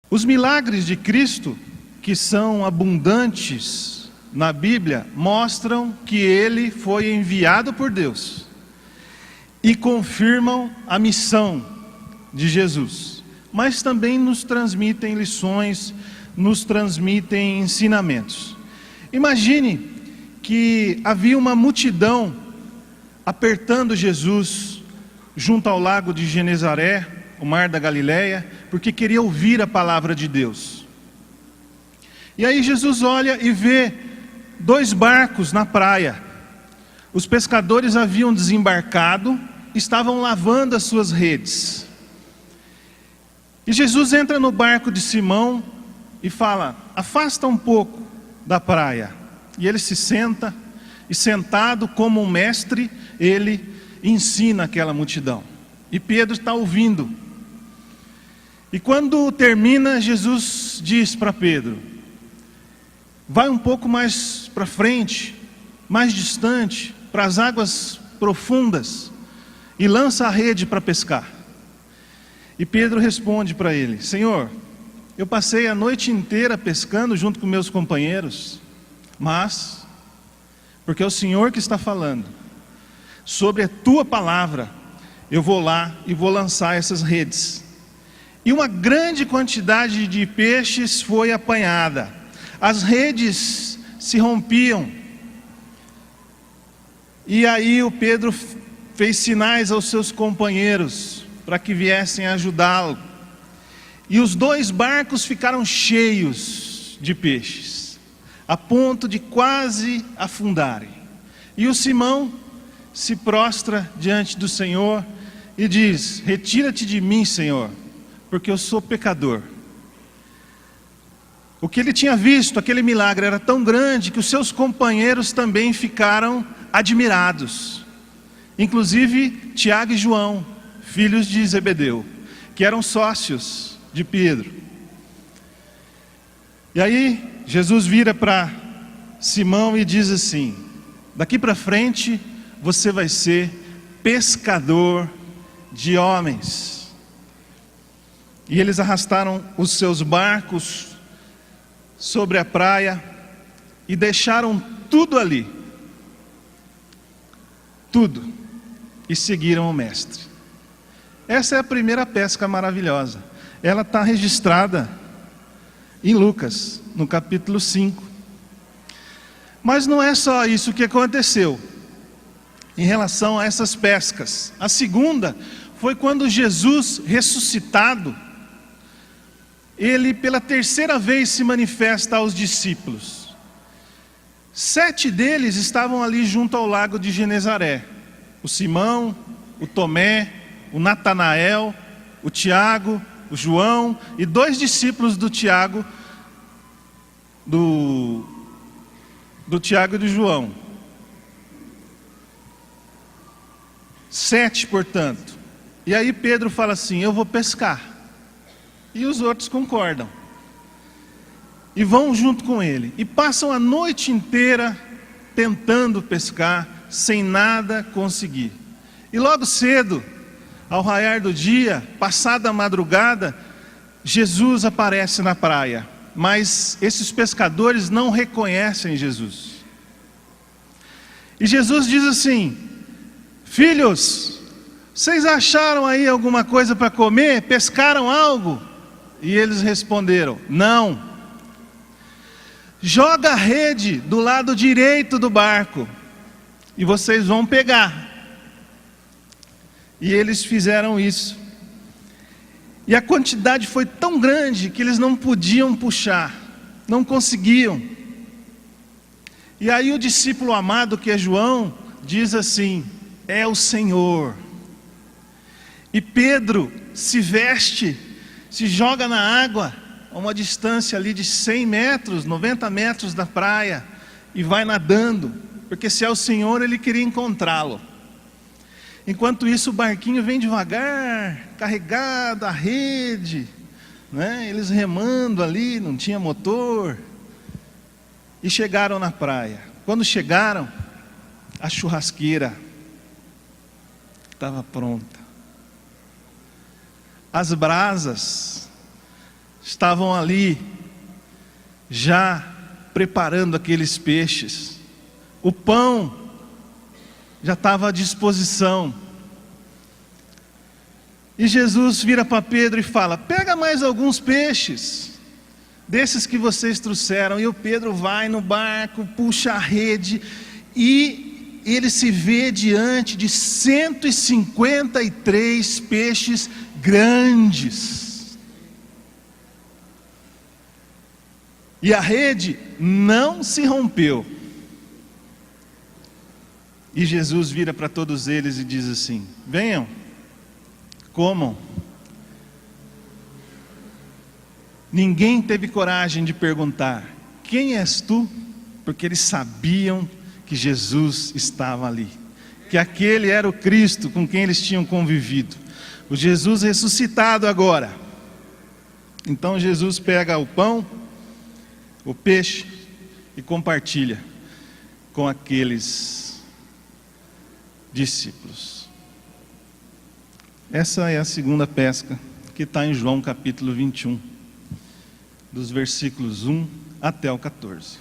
Os milagres de Cristo, que são abundantes na Bíblia, mostram que Ele foi enviado por Deus e confirmam a missão de Jesus, mas também nos transmitem lições, nos transmitem ensinamentos. Imagine que havia uma multidão apertando Jesus junto ao lago de Genezaré, o mar da Galileia, porque queria ouvir a palavra de Deus. E aí Jesus olha e vê 2 barcos na praia. Os pescadores haviam desembarcado, estavam lavando as suas redes. E Jesus entra no barco de Simão e fala: afasta um pouco da praia. E ele se senta, e sentado como um mestre, ele ensina aquela multidão. E Pedro está ouvindo. E quando termina, Jesus diz para Pedro: vai um pouco mais para frente, mais distante, para as águas profundas, e lança a rede para pescar. E Pedro responde para ele: Senhor, eu passei a noite inteira pescando junto com meus companheiros, mas, porque é o Senhor que está falando, sobre a tua palavra, eu vou lá e vou lançar essas redes. E uma grande quantidade de peixes foi apanhada. As redes se rompiam. E aí o Pedro fez sinais aos seus companheiros para que viessem ajudá-lo. E os 2 barcos ficaram cheios de peixes, a ponto de quase afundarem. E o Simão se prostra diante do Senhor e diz: retira-te de mim, Senhor, porque eu sou pecador. O que ele tinha visto, aquele milagre, era tão grande que os seus companheiros também ficaram admirados. Inclusive Tiago e João, filhos de Zebedeu, que eram sócios de Pedro. E aí Jesus vira para Simão e diz assim: daqui para frente você vai ser pescador de homens. E eles arrastaram os seus barcos sobre a praia e deixaram tudo ali, tudo, e seguiram o mestre. Essa é a primeira pesca maravilhosa. Ela está registrada em Lucas, no capítulo 5. Mas não é só isso que aconteceu em relação a essas pescas. A segunda foi quando Jesus, ressuscitado, ele pela 3ª vez se manifesta aos discípulos. 7 deles estavam ali junto ao lago de Genezaré: o Simão, o Tomé, o Natanael, o Tiago, o João e 2 discípulos do Tiago, do Tiago e do João. 7, portanto. E aí Pedro fala assim: eu vou pescar. E os outros concordam. E vão junto com ele. E passam a noite inteira tentando pescar, sem nada conseguir. E logo cedo, ao raiar do dia, passada a madrugada, Jesus aparece na praia. Mas esses pescadores não reconhecem Jesus. E Jesus diz assim: filhos, vocês acharam aí alguma coisa para comer? Pescaram algo? E eles responderam: não. Joga a rede do lado direito do barco e vocês vão pegar. E eles fizeram isso. E a quantidade foi tão grande que eles não podiam puxar, não conseguiam. E aí o discípulo amado, que é João, diz assim: é o Senhor. E Pedro se veste, se joga na água, a uma distância ali de 100 metros, 90 metros da praia, e vai nadando, porque se é o Senhor, ele queria encontrá-lo. Enquanto isso o barquinho vem devagar, carregado, a rede, né? Eles remando ali, não tinha motor, e chegaram na praia. Quando chegaram, a churrasqueira estava pronta. As brasas estavam ali, já preparando aqueles peixes. O pão já estava à disposição. E Jesus vira para Pedro e fala: pega mais alguns peixes, desses que vocês trouxeram. E o Pedro vai no barco, puxa a rede, e ele se vê diante de 153 peixes grandes. E a rede não se rompeu. E Jesus vira para todos eles e diz assim: venham, comam. Ninguém teve coragem de perguntar: quem és tu? Porque eles sabiam que Jesus estava ali, que aquele era o Cristo com quem eles tinham convivido, o Jesus ressuscitado agora. Então Jesus pega o pão, o peixe, e compartilha com aqueles discípulos. Essa é a segunda pesca, que está em João capítulo 21, dos versículos 1 até o 14.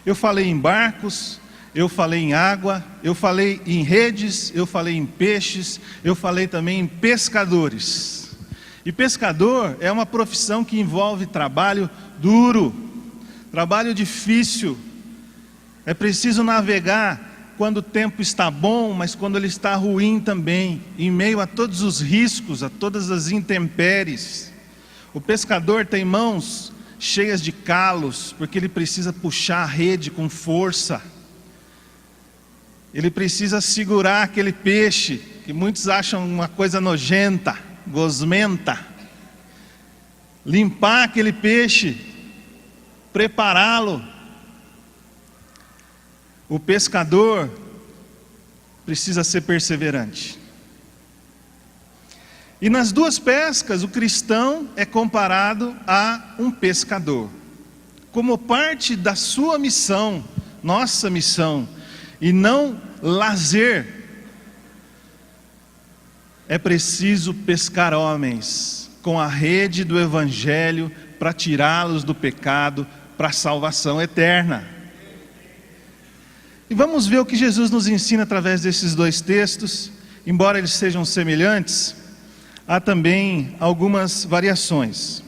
Eu falei em barcos, eu falei em água, eu falei em redes, eu falei em peixes, eu falei também em pescadores. E pescador é uma profissão que envolve trabalho duro, trabalho difícil. É preciso navegar quando o tempo está bom, mas quando ele está ruim também, em meio a todos os riscos, a todas as intempéries. O pescador tem mãos cheias de calos, porque ele precisa puxar a rede com força. Ele precisa segurar aquele peixe, que muitos acham uma coisa nojenta, gosmenta. Limpar aquele peixe, prepará-lo. O pescador precisa ser perseverante. E nas duas pescas, o cristão é comparado a um pescador. Como parte da sua missão, nossa missão, e não lazer, é preciso pescar homens com a rede do Evangelho para tirá-los do pecado, para a salvação eterna. E vamos ver o que Jesus nos ensina através desses dois textos. Embora eles sejam semelhantes, há também algumas variações.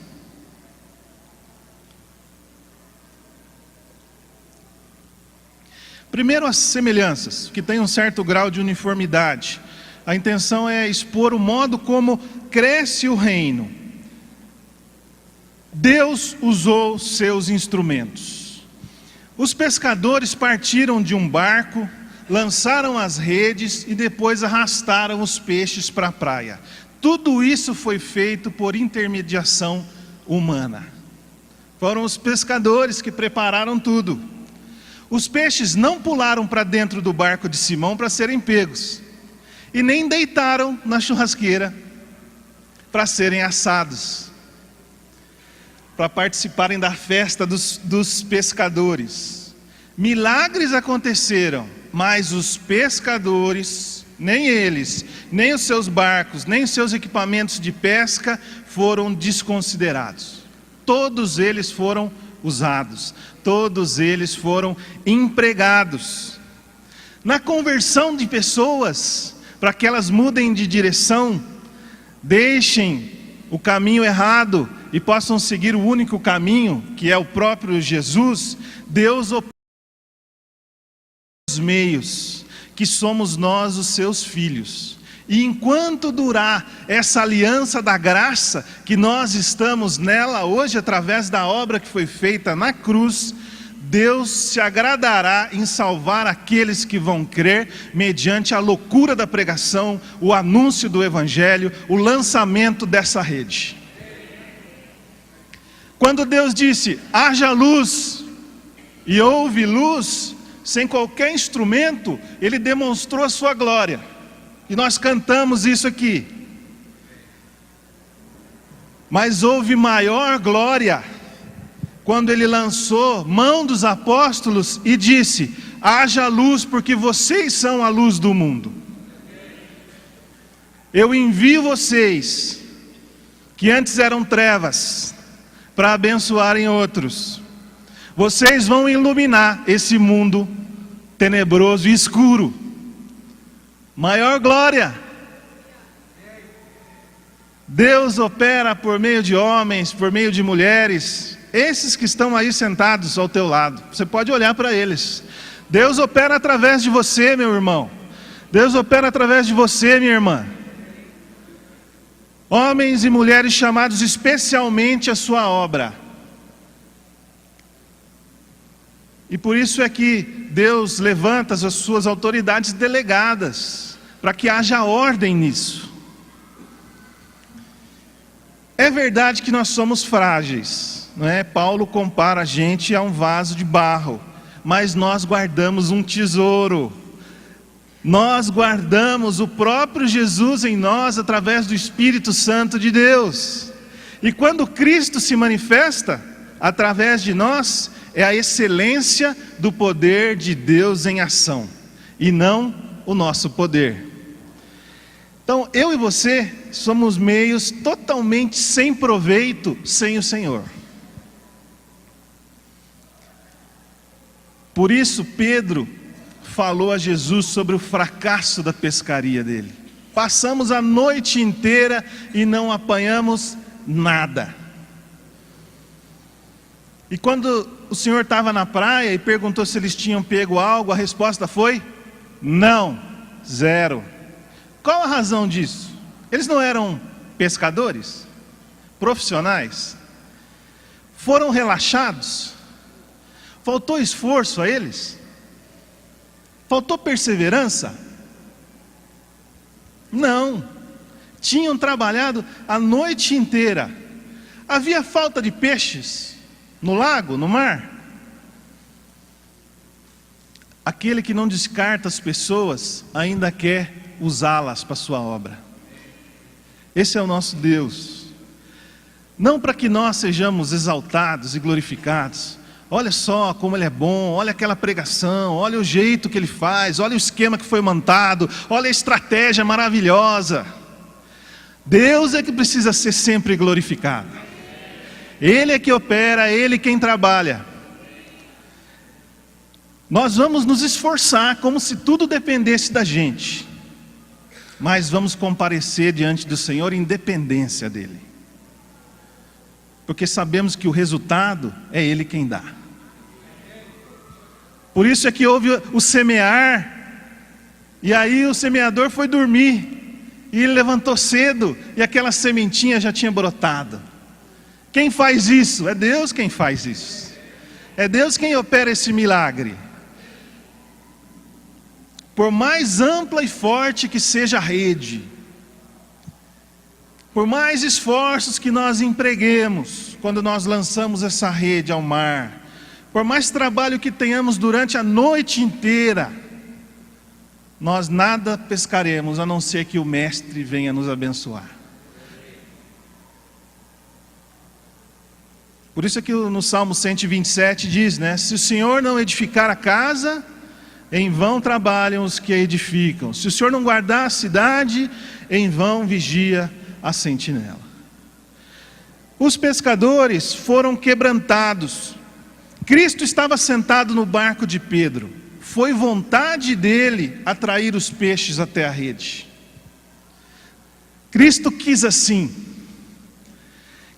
Primeiro, as semelhanças, que têm um certo grau de uniformidade. A intenção é expor o modo como cresce o reino. Deus usou seus instrumentos. Os pescadores partiram de um barco, lançaram as redes e depois arrastaram os peixes para a praia. Tudo isso foi feito por intermediação humana. Foram os pescadores que prepararam tudo. Os peixes não pularam para dentro do barco de Simão para serem pegos, e nem deitaram na churrasqueira para serem assados, para participarem da festa dos pescadores. Milagres aconteceram, mas os pescadores, nem eles, nem os seus barcos, nem os seus equipamentos de pesca foram desconsiderados. Todos eles foram usados, todos eles foram empregados. Na conversão de pessoas, para que elas mudem de direção, deixem o caminho errado e possam seguir o único caminho, que é o próprio Jesus, Deus opera os meios, que somos nós os seus filhos. E enquanto durar essa aliança da graça, que nós estamos nela hoje, através da obra que foi feita na cruz, Deus se agradará em salvar aqueles que vão crer, mediante a loucura da pregação, o anúncio do Evangelho, o lançamento dessa rede. Quando Deus disse, haja luz, e houve luz, sem qualquer instrumento, Ele demonstrou a sua glória. E nós cantamos isso aqui. Mas houve maior glória quando Ele lançou mão dos apóstolos e disse, haja luz, porque vocês são a luz do mundo. Eu envio vocês, que antes eram trevas, para abençoarem outros. Vocês vão iluminar esse mundo tenebroso e escuro. Maior glória. Deus opera por meio de homens, por meio de mulheres, esses que estão aí sentados ao teu lado. Você pode olhar para eles. Deus opera através de você, meu irmão. Deus opera através de você, minha irmã. Homens e mulheres chamados especialmente à sua obra. E por isso é que Deus levanta as suas autoridades delegadas, para que haja ordem nisso. É verdade que nós somos frágeis, não é? Paulo compara a gente a um vaso de barro, mas nós guardamos um tesouro. Nós guardamos o próprio Jesus em nós através do Espírito Santo de Deus. E quando Cristo se manifesta através de nós, é a excelência do poder de Deus em ação, e não o nosso poder. Então, eu e você somos meios totalmente sem proveito sem o Senhor. Por isso, Pedro falou a Jesus sobre o fracasso da pescaria dele. Passamos a noite inteira e não apanhamos nada. E quando o Senhor estava na praia e perguntou se eles tinham pego algo, a resposta foi: não, zero. Qual a razão disso? Eles não eram pescadores? Profissionais? Foram relaxados? Faltou esforço a eles? Faltou perseverança? Não. Tinham trabalhado a noite inteira. Havia falta de peixes no lago, no mar? Aquele que não descarta as pessoas ainda quer usá-las para a sua obra. Esse é o nosso Deus. Não para que nós sejamos exaltados e glorificados. Olha só como Ele é bom, olha aquela pregação, olha o jeito que Ele faz, olha o esquema que foi montado, olha a estratégia maravilhosa. Deus é que precisa ser sempre glorificado. Ele é que opera, Ele quem trabalha. Nós vamos nos esforçar como se tudo dependesse da gente, mas vamos comparecer diante do Senhor em dependência dEle, porque sabemos que o resultado é Ele quem dá. Por isso é que houve o semear, e aí o semeador foi dormir, e ele levantou cedo, e aquela sementinha já tinha brotado. Quem faz isso? É Deus quem faz isso. É Deus quem opera esse milagre. Por mais ampla e forte que seja a rede, por mais esforços que nós empreguemos quando nós lançamos essa rede ao mar, por mais trabalho que tenhamos durante a noite inteira, nós nada pescaremos a não ser que o Mestre venha nos abençoar. Por isso é que no Salmo 127 diz, né? Se o Senhor não edificar a casa, em vão trabalham os que a edificam. Se o Senhor não guardar a cidade, em vão vigia a sentinela. Os pescadores foram quebrantados. Cristo estava sentado no barco de Pedro. Foi vontade dele atrair os peixes até a rede. Cristo quis assim.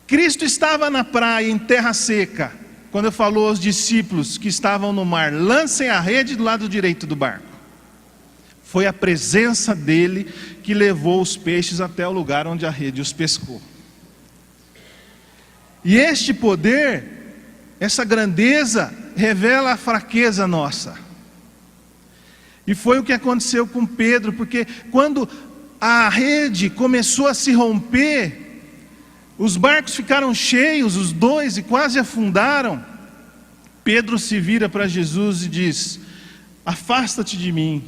Cristo estava na praia, em terra seca, quando falou aos discípulos que estavam no mar: lancem a rede do lado direito do barco. Foi a presença dele que levou os peixes até o lugar onde a rede os pescou. E este poder, essa grandeza, revela a fraqueza nossa. E foi o que aconteceu com Pedro, porque quando a rede começou a se romper, os barcos ficaram cheios, os dois, e quase afundaram. Pedro se vira para Jesus e diz: afasta-te de mim,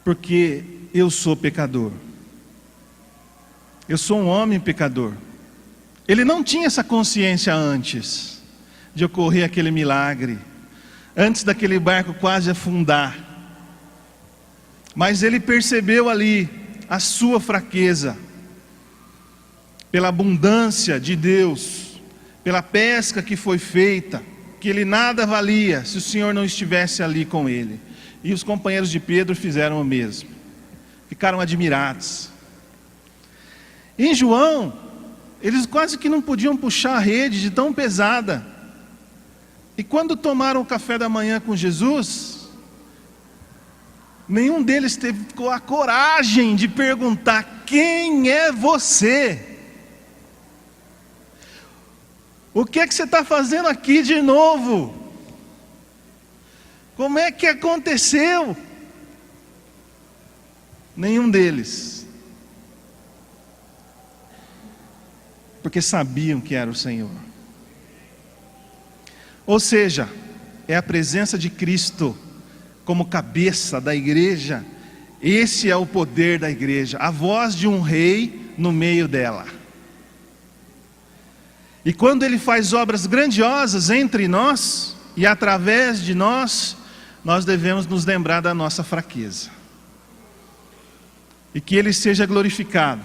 porque eu sou pecador. Eu sou um homem pecador. Ele não tinha essa consciência antes de ocorrer aquele milagre, antes daquele barco quase afundar. Mas ele percebeu ali a sua fraqueza, pela abundância de Deus, pela pesca que foi feita, que ele nada valia se o Senhor não estivesse ali com ele. E os companheiros de Pedro fizeram o mesmo, ficaram admirados. Em João, eles quase que não podiam puxar a rede de tão pesada. E quando tomaram o café da manhã com Jesus, nenhum deles teve a coragem de perguntar: quem é você? O que é que você está fazendo aqui de novo? Como é que aconteceu? Nenhum deles. Porque sabiam que era o Senhor. Ou seja, é a presença de Cristo como cabeça da igreja. Esse é o poder da igreja, a voz de um rei no meio dela. E quando ele faz obras grandiosas entre nós e através de nós, nós devemos nos lembrar da nossa fraqueza. E que ele seja glorificado.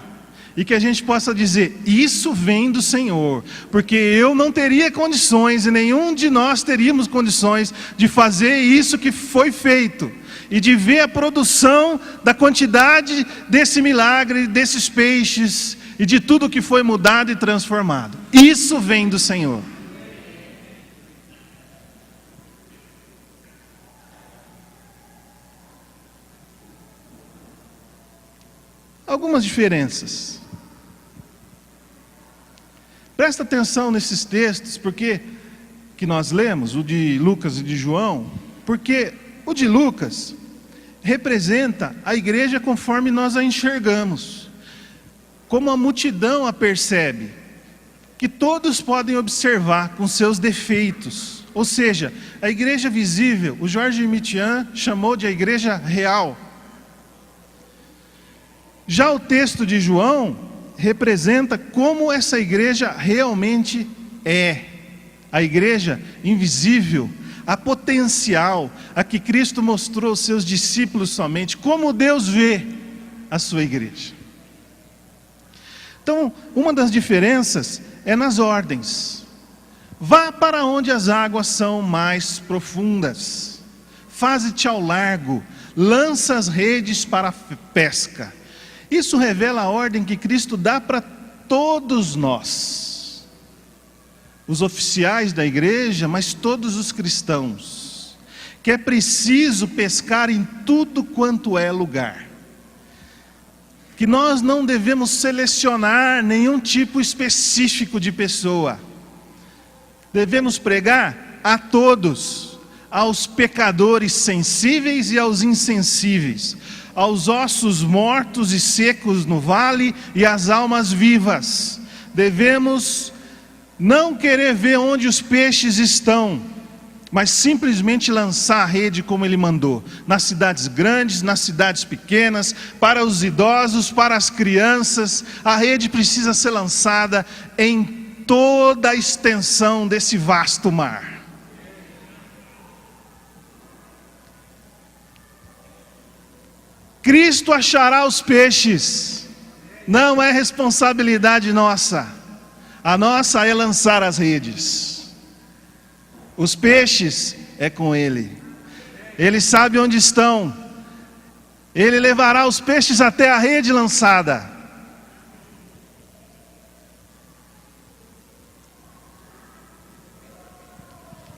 E que a gente possa dizer: isso vem do Senhor. Porque eu não teria condições, e nenhum de nós teríamos condições de fazer isso que foi feito. E de ver a produção da quantidade desse milagre, desses peixes, e de tudo que foi mudado e transformado. Isso vem do Senhor. Algumas diferenças. Presta atenção nesses textos, porque que nós lemos, o de Lucas e de João, porque o de Lucas representa a igreja conforme nós a enxergamos, como a multidão a percebe, que todos podem observar com seus defeitos. Ou seja, a igreja visível, o Jorge Mitian chamou de a igreja real. Já o texto de João representa como essa igreja realmente é. A igreja invisível, a potencial, a que Cristo mostrou aos seus discípulos somente, como Deus vê a sua igreja. Então, uma das diferenças é nas ordens. Vá para onde as águas são mais profundas. Faze-te ao largo, lança as redes para a pesca. Isso revela a ordem que Cristo dá para todos nós, os oficiais da igreja, mas todos os cristãos, que é preciso pescar em tudo quanto é lugar, que nós não devemos selecionar nenhum tipo específico de pessoa, devemos pregar a todos, aos pecadores sensíveis e aos insensíveis, aos ossos mortos e secos no vale e às almas vivas. Devemos não querer ver onde os peixes estão, mas simplesmente lançar a rede como ele mandou, nas cidades grandes, nas cidades pequenas, para os idosos, para as crianças. A rede precisa ser lançada em toda a extensão desse vasto mar. Cristo achará os peixes, não é responsabilidade nossa, a nossa é lançar as redes. Os peixes é com Ele, Ele sabe onde estão, Ele levará os peixes até a rede lançada.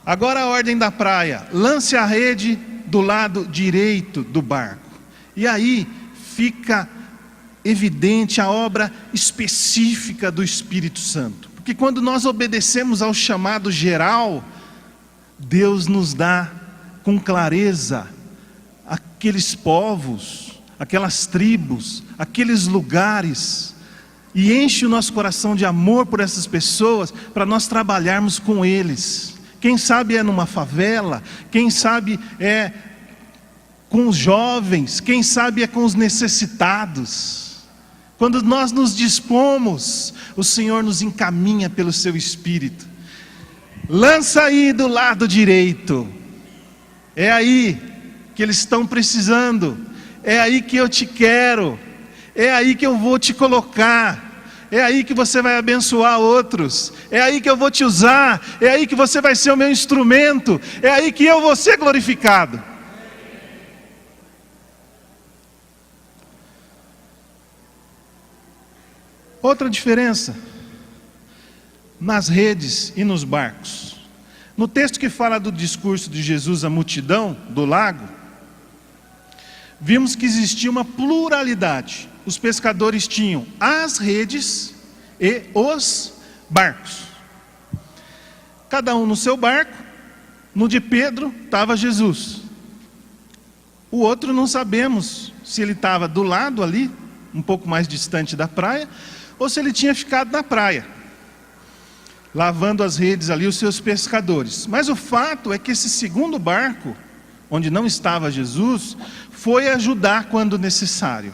Agora a ordem da praia: lance a rede do lado direito do barco. E aí fica evidente a obra específica do Espírito Santo. Porque quando nós obedecemos ao chamado geral, Deus nos dá com clareza aqueles povos, aquelas tribos, aqueles lugares, e enche o nosso coração de amor por essas pessoas, para nós trabalharmos com eles. Quem sabe é numa favela, quem sabe é com os jovens, quem sabe é com os necessitados. Quando nós nos dispomos, o Senhor nos encaminha pelo seu Espírito. Lança aí do lado direito, é aí que eles estão precisando, é aí que eu te quero, é aí que eu vou te colocar, é aí que você vai abençoar outros, é aí que eu vou te usar, é aí que você vai ser o meu instrumento, é aí que eu vou ser glorificado. Outra diferença, nas redes e nos barcos. No texto que fala do discurso de Jesus à multidão do lago, vimos que existia uma pluralidade. Os pescadores tinham as redes e os barcos. Cada um no seu barco. No de Pedro estava Jesus. O outro não sabemos se ele estava do lado ali, um pouco mais distante da praia, ou se ele tinha ficado na praia, lavando as redes ali, os seus pescadores. Mas o fato é que esse segundo barco, onde não estava Jesus, foi ajudar quando necessário.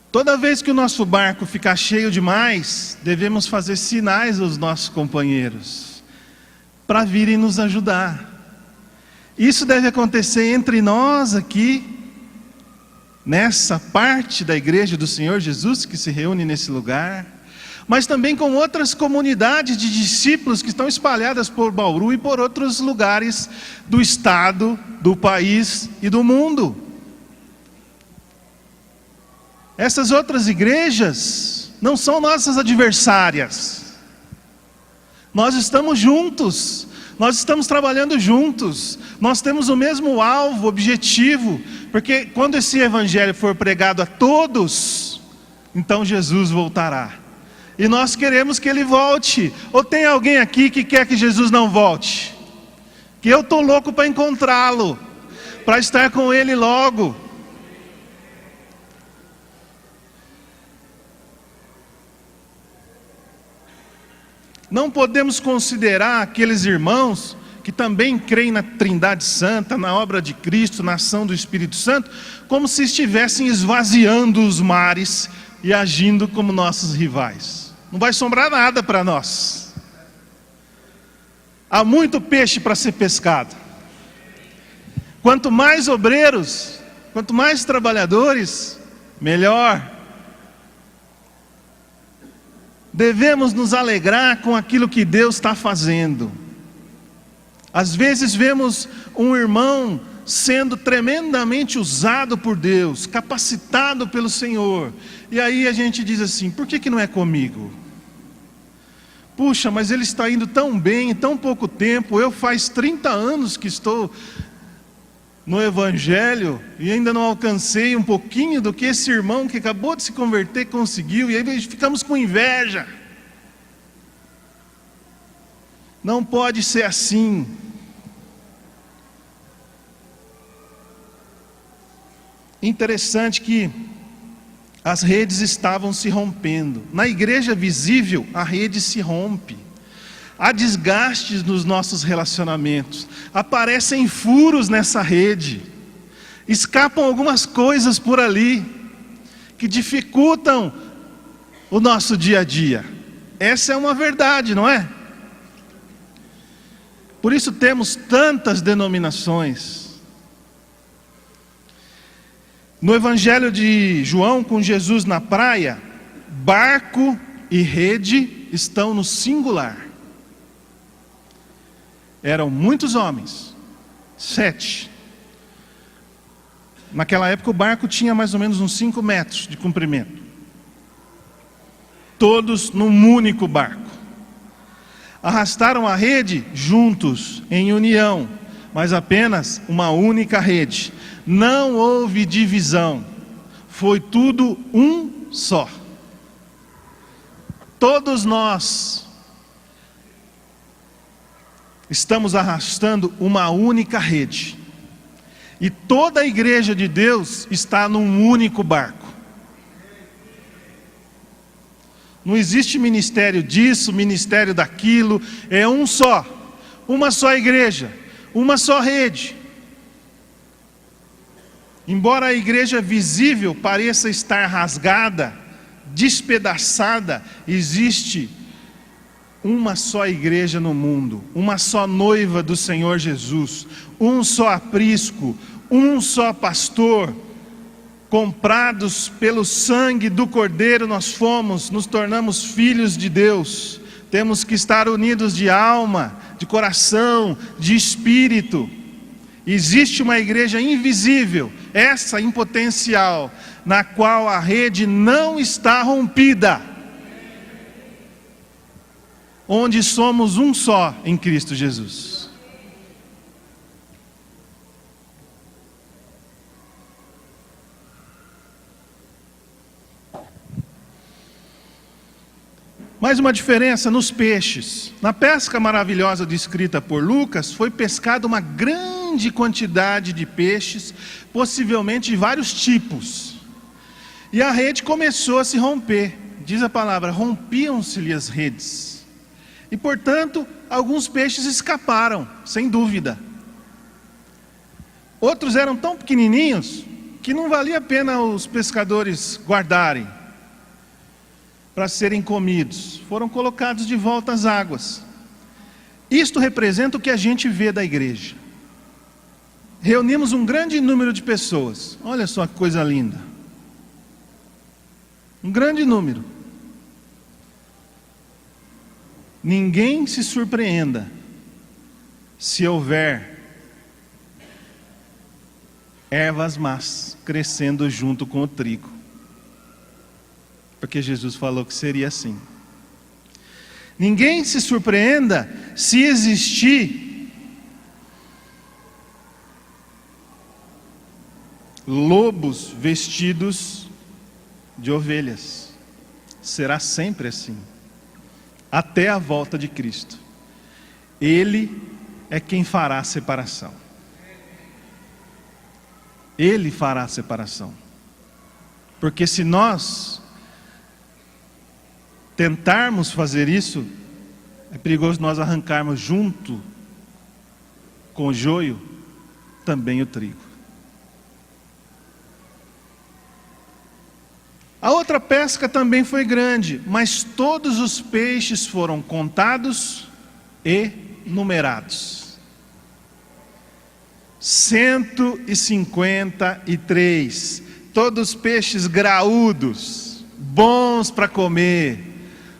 Toda vez que o nosso barco ficar cheio demais, devemos fazer sinais aos nossos companheiros, para virem nos ajudar. Isso deve acontecer entre nós aqui, nessa parte da igreja do Senhor Jesus, que se reúne nesse lugar, mas também com outras comunidades de discípulos que estão espalhadas por Bauru e por outros lugares do estado, do país e do mundo. Essas outras igrejas não são nossas adversárias. Nós estamos juntos, nós estamos trabalhando juntos, nós temos o mesmo alvo, objetivo, porque quando esse evangelho for pregado a todos, então Jesus voltará. E nós queremos que Ele volte. Ou tem alguém aqui que quer que Jesus não volte? Que eu estou louco para encontrá-lo, para estar com Ele logo. Não podemos considerar aqueles irmãos que também creem na Trindade Santa, na obra de Cristo, na ação do Espírito Santo, como se estivessem esvaziando os mares e agindo como nossos rivais. Não vai sobrar nada para nós. Há muito peixe para ser pescado. Quanto mais obreiros, quanto mais trabalhadores, melhor. Devemos nos alegrar com aquilo que Deus está fazendo. Às vezes vemos um irmão sendo tremendamente usado por Deus, capacitado pelo Senhor, e aí a gente diz assim: por que não é comigo? Puxa, mas ele está indo tão bem em tão pouco tempo, eu faz 30 anos que estou no Evangelho e ainda não alcancei um pouquinho do que esse irmão que acabou de se converter conseguiu, e aí ficamos com inveja. Não pode ser assim. Interessante que as redes estavam se rompendo. Na igreja visível, a rede se rompe. Há desgastes nos nossos relacionamentos. Aparecem furos nessa rede. Escapam algumas coisas por ali que dificultam o nosso dia a dia. Essa é uma verdade, não é? Por isso temos tantas denominações. No Evangelho de João, com Jesus na praia, barco e rede estão no singular. Eram muitos homens, 7. Naquela época o barco tinha mais ou menos uns 5 metros de comprimento. Todos num único barco. Arrastaram a rede juntos, em união, mas apenas uma única rede. Não houve divisão, foi tudo um só. Todos nós estamos arrastando uma única rede, e toda a igreja de Deus está num único barco. Não existe ministério disso, ministério daquilo, é um só, uma só igreja, uma só rede. Embora a igreja visível pareça estar rasgada, despedaçada, existe uma só igreja no mundo, uma só noiva do Senhor Jesus, um só aprisco, um só pastor, comprados pelo sangue do Cordeiro, nós nos tornamos filhos de Deus. Temos que estar unidos de alma, de coração, de espírito. Existe uma igreja invisível, essa em potencial, na qual a rede não está rompida, onde somos um só em Cristo Jesus. Mais uma diferença nos peixes. Na pesca maravilhosa descrita por Lucas, foi pescada uma grande quantidade de peixes, possivelmente de vários tipos. E a rede começou a se romper. Diz a palavra, rompiam-se-lhe as redes. E portanto, alguns peixes escaparam, sem dúvida. Outros eram tão pequenininhos que não valia a pena os pescadores guardarem para serem comidos. Foram colocados de volta às águas. Isto representa o que a gente vê da igreja. Reunimos um grande número de pessoas. Olha só que coisa linda. Um grande número. Ninguém se surpreenda se houver ervas más crescendo junto com o trigo. Porque Jesus falou que seria assim. Ninguém se surpreenda se existir lobos vestidos de ovelhas. Será sempre assim, até a volta de Cristo. Ele é quem fará a separação. Ele fará a separação. Porque se nós tentarmos fazer isso, é perigoso nós arrancarmos junto com o joio também o trigo. A outra pesca também foi grande, mas todos os peixes foram contados e numerados. 153, todos peixes graúdos, bons para comer.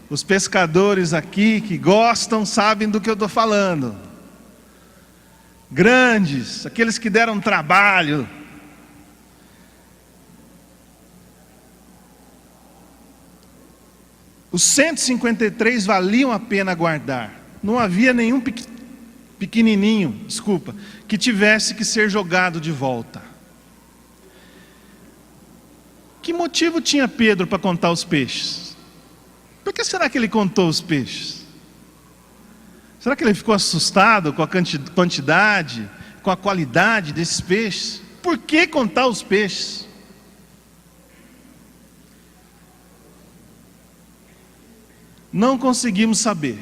Os pescadores aqui que gostam sabem do que eu estou falando. Grandes, aqueles que deram trabalho. Os 153 valiam a pena guardar. Não havia nenhum pequenininho, que tivesse que ser jogado de volta. Que motivo tinha Pedro para contar os peixes? Por que será que ele contou os peixes? Será que ele ficou assustado com a quantidade, com a qualidade desses peixes? Por que contar os peixes? Não conseguimos saber.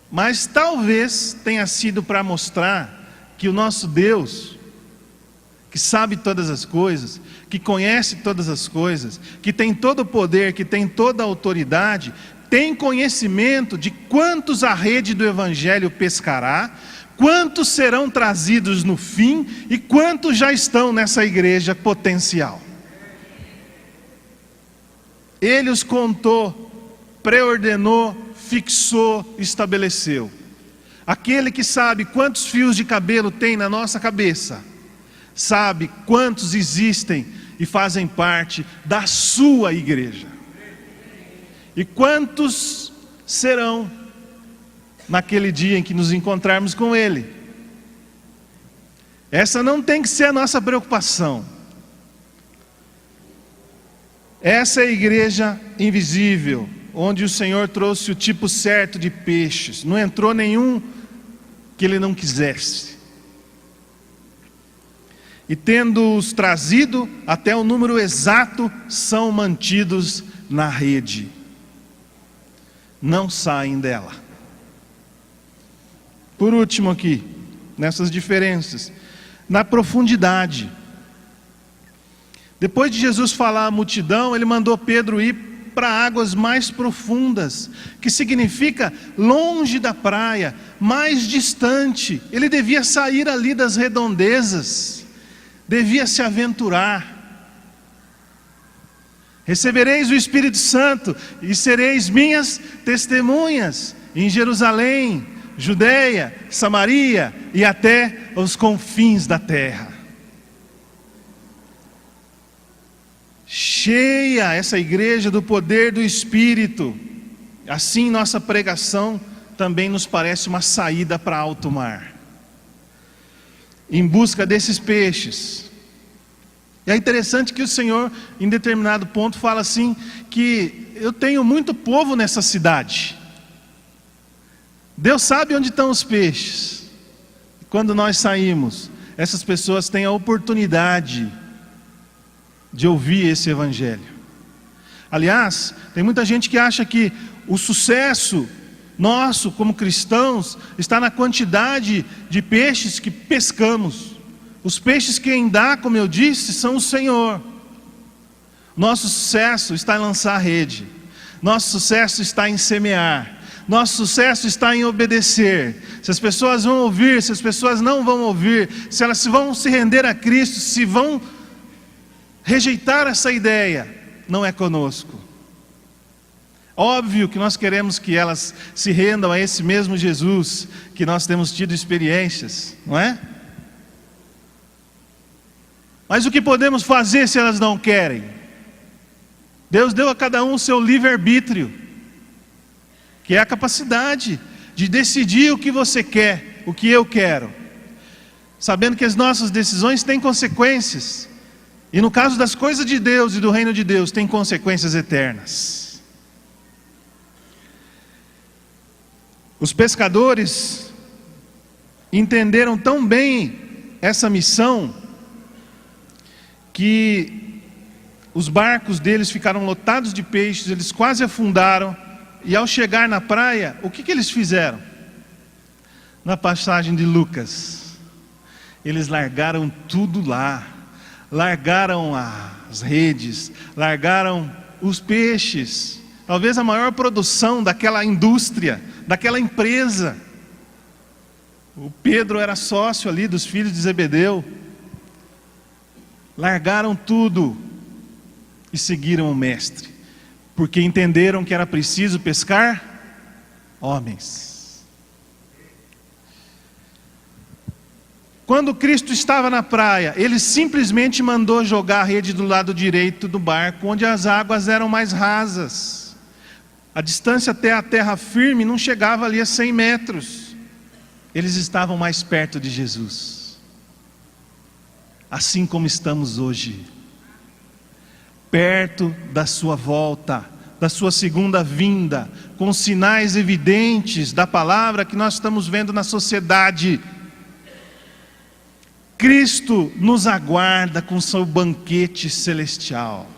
Mas talvez tenha sido para mostrar que o nosso Deus, que sabe todas as coisas, que conhece todas as coisas, que tem todo o poder, que tem toda a autoridade, tem conhecimento de quantos a rede do Evangelho pescará, quantos serão trazidos no fim e quantos já estão nessa igreja potencial. Ele os contou, preordenou, fixou, estabeleceu. Aquele que sabe quantos fios de cabelo tem na nossa cabeça, sabe quantos existem e fazem parte da sua igreja. E quantos serão naquele dia em que nos encontrarmos com Ele. Essa não tem que ser a nossa preocupação. Essa é a igreja invisível, onde o Senhor trouxe o tipo certo de peixes. Não entrou nenhum que Ele não quisesse. E tendo-os trazido até o número exato, são mantidos na rede. Não saem dela. Por último aqui, nessas diferenças, na profundidade. Depois de Jesus falar à multidão, Ele mandou Pedro ir para águas mais profundas, que significa longe da praia, mais distante. Ele devia sair ali das redondezas, devia se aventurar. Recebereis o Espírito Santo e sereis minhas testemunhas em Jerusalém, Judeia, Samaria e até os confins da terra. Cheia essa igreja do poder do Espírito, assim nossa pregação também nos parece uma saída para alto mar, em busca desses peixes. E é interessante que o Senhor, em determinado ponto, fala assim, que eu tenho muito povo nessa cidade. Deus sabe onde estão os peixes. Quando nós saímos, essas pessoas têm a oportunidade de ouvir esse evangelho. Aliás, tem muita gente que acha que o sucesso nosso como cristãos está na quantidade de peixes que pescamos. Os peixes quem dá, como eu disse, são o Senhor. Nosso sucesso está em lançar a rede. Nosso sucesso está em semear. Nosso sucesso está em obedecer. Se as pessoas vão ouvir, se as pessoas não vão ouvir, se elas vão se render a Cristo, se vão rejeitar essa ideia, não é conosco. Óbvio que nós queremos que elas se rendam a esse mesmo Jesus, que nós temos tido experiências, não é? Mas o que podemos fazer se elas não querem? Deus deu a cada um o seu livre-arbítrio, que é a capacidade de decidir o que você quer, o que eu quero, sabendo que as nossas decisões têm consequências, e no caso das coisas de Deus e do reino de Deus, tem consequências eternas. Os pescadores entenderam tão bem essa missão, que os barcos deles ficaram lotados de peixes, eles quase afundaram, e ao chegar na praia, o que eles fizeram? Na passagem de Lucas, eles largaram tudo lá, largaram as redes, largaram os peixes, talvez a maior produção daquela indústria, daquela empresa. O Pedro era sócio ali dos filhos de Zebedeu. Largaram tudo e seguiram o mestre, porque entenderam que era preciso pescar homens. Quando Cristo estava na praia, Ele simplesmente mandou jogar a rede do lado direito do barco, onde as águas eram mais rasas. A distância até a terra firme não chegava ali a 100 metros. Eles estavam mais perto de Jesus. Assim como estamos hoje, perto da sua volta, da sua segunda vinda, com sinais evidentes da palavra que nós estamos vendo na sociedade. Cristo nos aguarda com seu banquete celestial.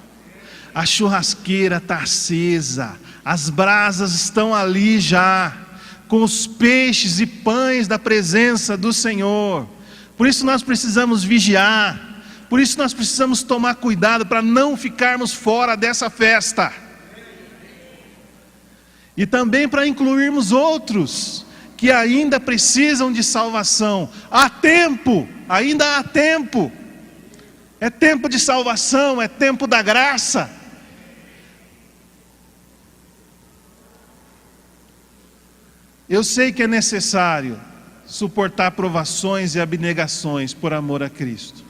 A churrasqueira está acesa, as brasas estão ali já, com os peixes e pães da presença do Senhor. Por isso nós precisamos vigiar, por isso nós precisamos tomar cuidado para não ficarmos fora dessa festa. E também para incluirmos outros que ainda precisam de salvação. Há tempo, ainda há tempo. É tempo de salvação, é tempo da graça. Eu sei que é necessário suportar provações e abnegações por amor a Cristo.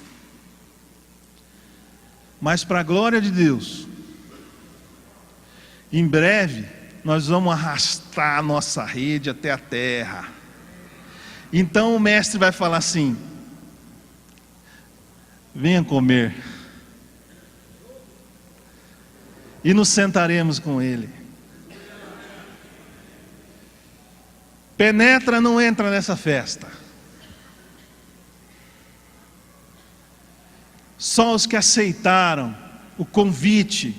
Mas para a glória de Deus, em breve nós vamos arrastar a nossa rede até a terra. Então o mestre vai falar assim: venha comer, e nos sentaremos com Ele. Penetra não entra nessa festa. Só os que aceitaram o convite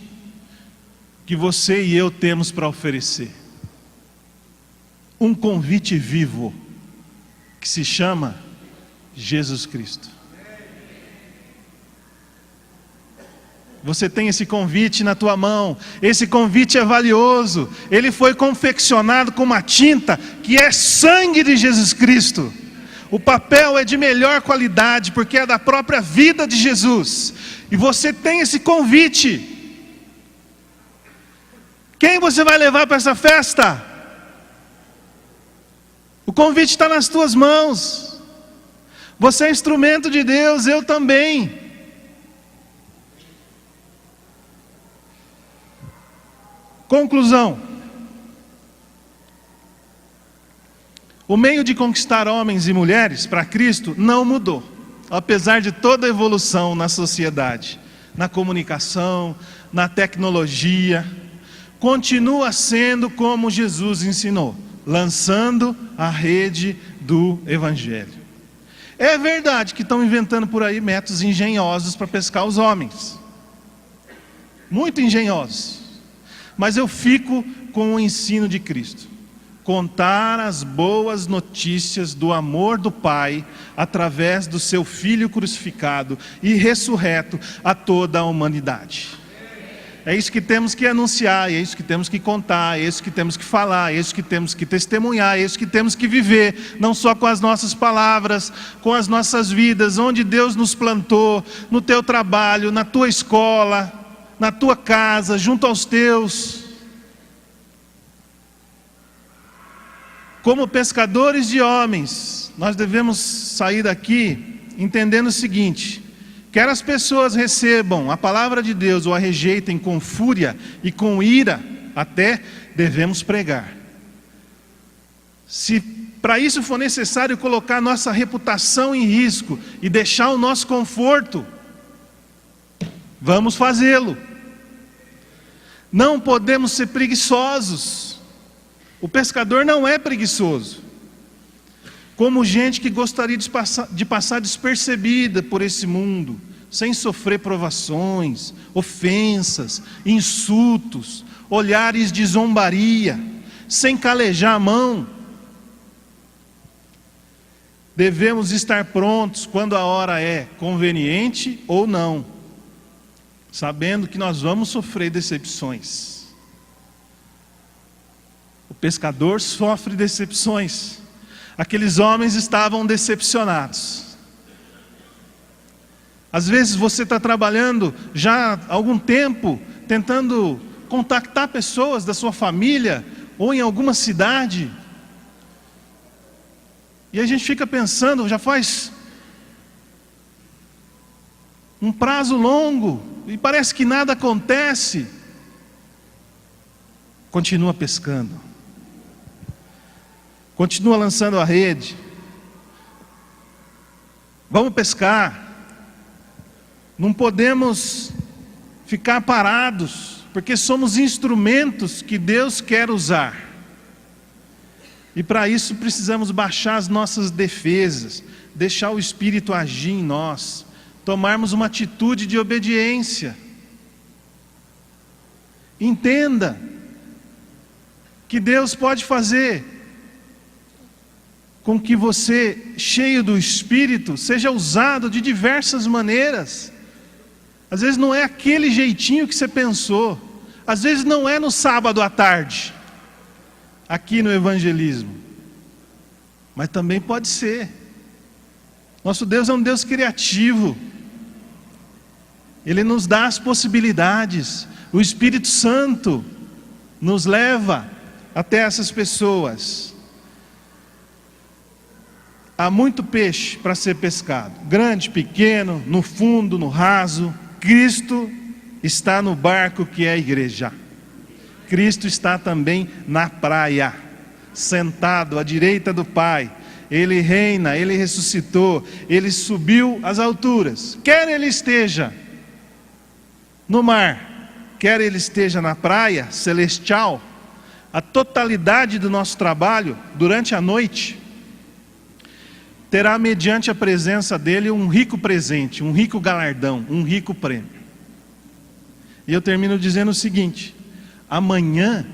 que você e eu temos para oferecer. Um convite vivo, que se chama Jesus Cristo. Você tem esse convite na tua mão. Esse convite é valioso. Ele foi confeccionado com uma tinta que é sangue de Jesus Cristo. O papel é de melhor qualidade, porque é da própria vida de Jesus. E você tem esse convite. Quem você vai levar para essa festa? O convite está nas tuas mãos. Você é instrumento de Deus, eu também. Conclusão. O meio de conquistar homens e mulheres para Cristo não mudou, apesar de toda a evolução na sociedade, na comunicação, na tecnologia. Continua sendo como Jesus ensinou, lançando a rede do Evangelho. É verdade que estão inventando por aí métodos engenhosos para pescar os homens, muito engenhosos, mas eu fico com o ensino de Cristo: contar as boas notícias do amor do Pai através do seu Filho crucificado e ressurreto a toda a humanidade. É isso que temos que anunciar, é isso que temos que contar, é isso que temos que falar, é isso que temos que testemunhar, é isso que temos que viver, não só com as nossas palavras, com as nossas vidas, onde Deus nos plantou, no teu trabalho, na tua escola, na tua casa, junto aos teus. Como pescadores de homens, nós devemos sair daqui entendendo o seguinte: quer as pessoas recebam a palavra de Deus ou a rejeitem com fúria e com ira, até devemos pregar. Se para isso for necessário colocar nossa reputação em risco e deixar o nosso conforto, vamos fazê-lo. Não podemos ser preguiçosos. O pescador não é preguiçoso. Como gente que gostaria de passar despercebida por esse mundo, sem sofrer provações, ofensas, insultos, olhares de zombaria, sem calejar a mão. Devemos estar prontos quando a hora é conveniente ou não, sabendo que nós vamos sofrer decepções. O pescador sofre decepções. Aqueles homens estavam decepcionados. Às vezes você está trabalhando já há algum tempo, tentando contactar pessoas da sua família, ou em alguma cidade, e a gente fica pensando, já faz um prazo longo, e parece que nada acontece. Continua pescando. Continua lançando a rede. Vamos pescar. Não podemos ficar parados, porque somos instrumentos que Deus quer usar. E para isso precisamos baixar as nossas defesas, deixar o Espírito agir em nós, tomarmos uma atitude de obediência. Entenda que Deus pode fazer com que você, cheio do Espírito, seja usado de diversas maneiras. Às vezes não é aquele jeitinho que você pensou, às vezes não é no sábado à tarde, aqui no evangelismo, mas também pode ser. Nosso Deus é um Deus criativo, Ele nos dá as possibilidades. O Espírito Santo nos leva até essas pessoas. Há muito peixe para ser pescado, grande, pequeno, no fundo, no raso. Cristo está no barco que é a igreja. Cristo está também na praia, sentado à direita do Pai. Ele reina, Ele ressuscitou, Ele subiu às alturas. Quer Ele esteja no mar, quer Ele esteja na praia celestial, a totalidade do nosso trabalho durante a noite terá mediante a presença dEle um rico presente, um rico galardão, um rico prêmio. E eu termino dizendo o seguinte: amanhã,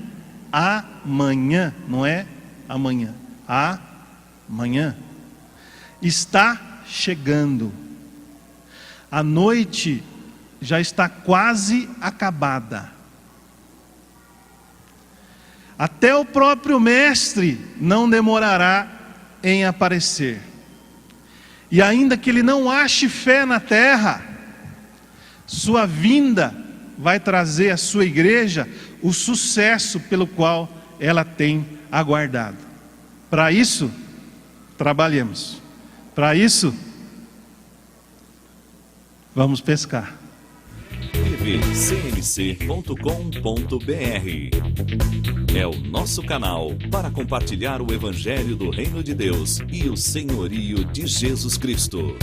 não é amanhã, amanhã está chegando. A noite já está quase acabada. Até o próprio Mestre não demorará em aparecer. E ainda que ele não ache fé na terra, sua vinda vai trazer à sua igreja o sucesso pelo qual ela tem aguardado. Para isso, trabalhemos. Para isso, vamos pescar. tvcmc.com.br é o nosso canal para compartilhar o Evangelho do Reino de Deus e o senhorio de Jesus Cristo.